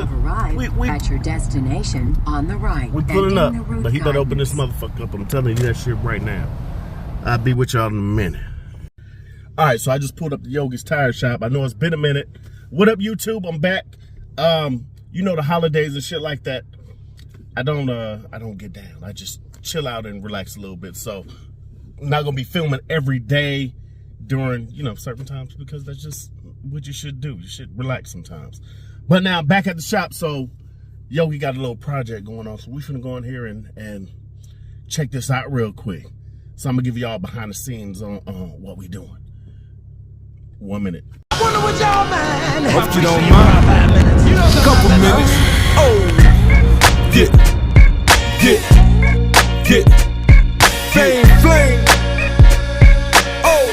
have arrived at your destination on the right. We pulling up, but he better open this motherfucker up. I'm telling you that shit right now. I'll be with y'all in a minute. All right, so I just pulled up the Yogi's tire shop. I know it's been a minute. What up, YouTube? I'm back. You know, the holidays and shit like that. I don't get down. I just chill out and relax a little bit. So I'm not gonna be filming every day during, you know, certain times, because that's just what you should do. You should relax sometimes. But now I'm back at the shop, so Yogi got a little project going on. So we finna go in here and check this out real quick. So I'm gonna give y'all behind the scenes on what we doing. 1 minute. I wonder what y'all mind. Hope you don't mind. Couple minutes. Oh, get, flame. Oh,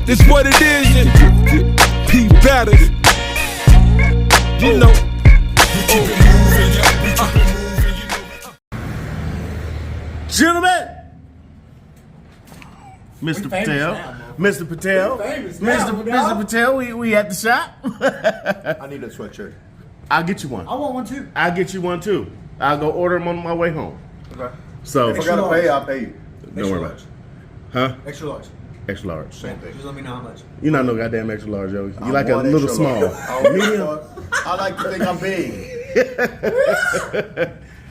this what it is. P battered. You know. Gentlemen, Mr. Patel, Mr. Patel, Mr. Patel, we at the shop. I need a sweatshirt. I'll get you one. I want one too. I'll get you one too. I'll go order them on my way home. Okay. So if I gotta pay, I'll pay you. Don't worry about it. Huh? Extra large. Extra large. Same thing. Just let me know how much. You're not no goddamn extra large, Yogi. You like a little small. Medium. I like to think I'm big.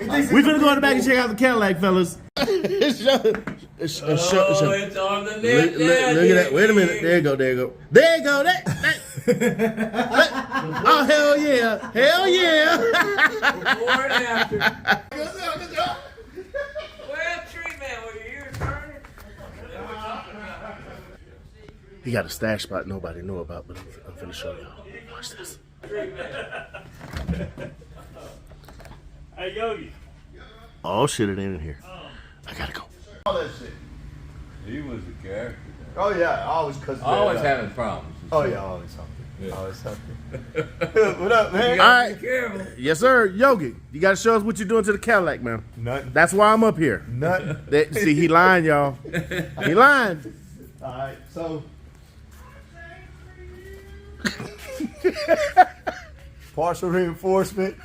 We finna go in the back and check out the Cadillac, fellas. It's on the net. Look at that. Wait a minute. There you go. There you go. There you go. Oh, hell yeah. Hell yeah. Before and after. Well, tree man, were your ears burning? He got a stash spot nobody knew about, but I'm finna show y'all. Watch this. Hey, Yogi. Oh, shit, it ain't in here. I gotta go. All that shit. He was a character. Oh yeah, always Always having problems. Oh yeah, always something. Yeah. Always something. What up, man? All right. Be careful. Yes, sir. Yogi, you gotta show us what you're doing to the Cadillac, man. Nothing. That's why I'm up here. Nothing. See, he lying, y'all. He lying. All right, so. Partial reinforcement.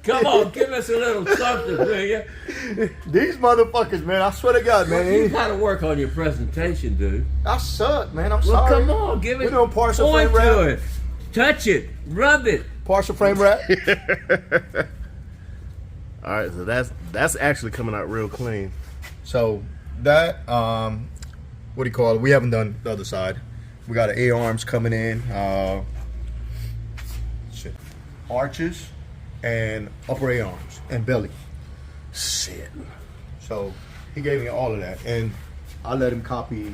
Come on, give us a little something, will you? These motherfuckers, man, I swear to God, man. You gotta work on your presentation, dude. I suck, man. I'm Well, sorry. come on, give it. We're doing partial point frame to wrap. it. Touch it. Rub it. Partial frame wrap. All right, so that's actually coming out real clean. So that what do you call it? We haven't done the other side. We got A arms coming in, arches, and upper A arms and belly. Shit. So he gave me all of that, and I let him copy.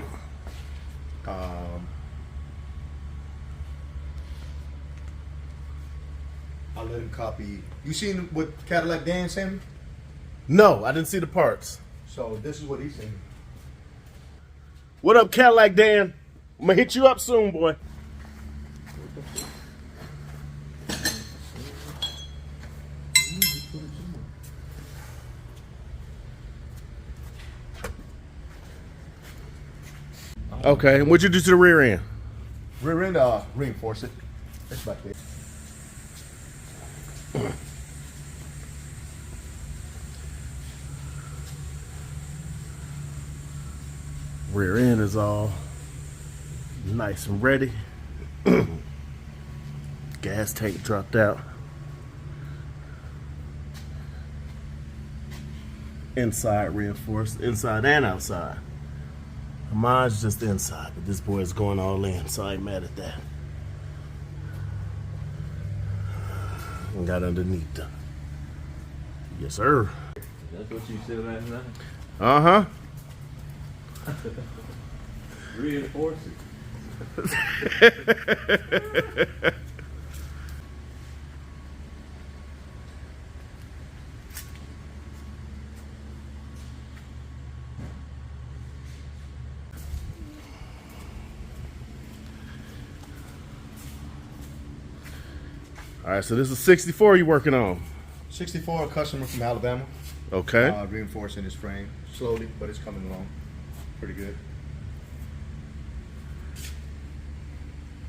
You seen what Cadillac Dan sent me? No, I didn't see the parts. So this is what he sent me. What up, Cadillac Dan? I'm gonna hit you up soon, boy. Okay, what'd you do to the rear end? Rear end, reinforce it. It's back there. Rear end is all nice and ready. Gas tank dropped out. Inside reinforced, inside and outside. Mine's just inside, but this boy is going all in, so I ain't mad at that. And got underneath them. Yes, sir. That's what you said last night. Uh-huh. Reinforce it. All right, so this is 64 you working on. 64, a customer from Alabama. Okay. Reinforcing his frame slowly, but it's coming along pretty good.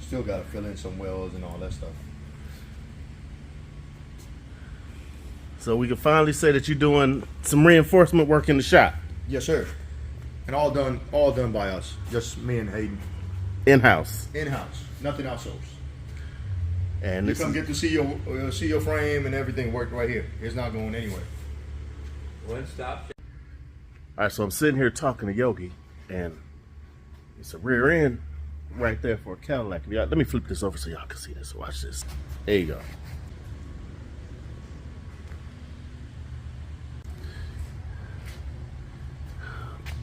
Still got to fill in some welds and all that stuff. So we can finally say that you're doing some reinforcement work in the shop. Yes, sir. And all done by us. Just me and Hayden. In-house. In-house. Nothing outsourced. And You this come is, get to see your frame and everything worked right here. It's not going anywhere. One stop. all right, so I'm sitting here talking to Yogi, and it's a rear end right there for a Cadillac. Let me flip this over so y'all can see this. Watch this. There you go.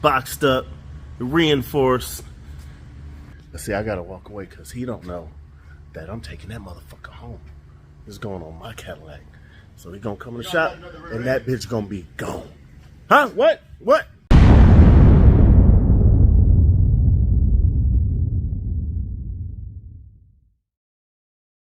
Boxed up, reinforced. But see, I gotta walk away because he don't know that I'm taking that motherfucker home. It's going on my Cadillac. So he gonna come in the shop and that bitch gonna be gone. Huh? What?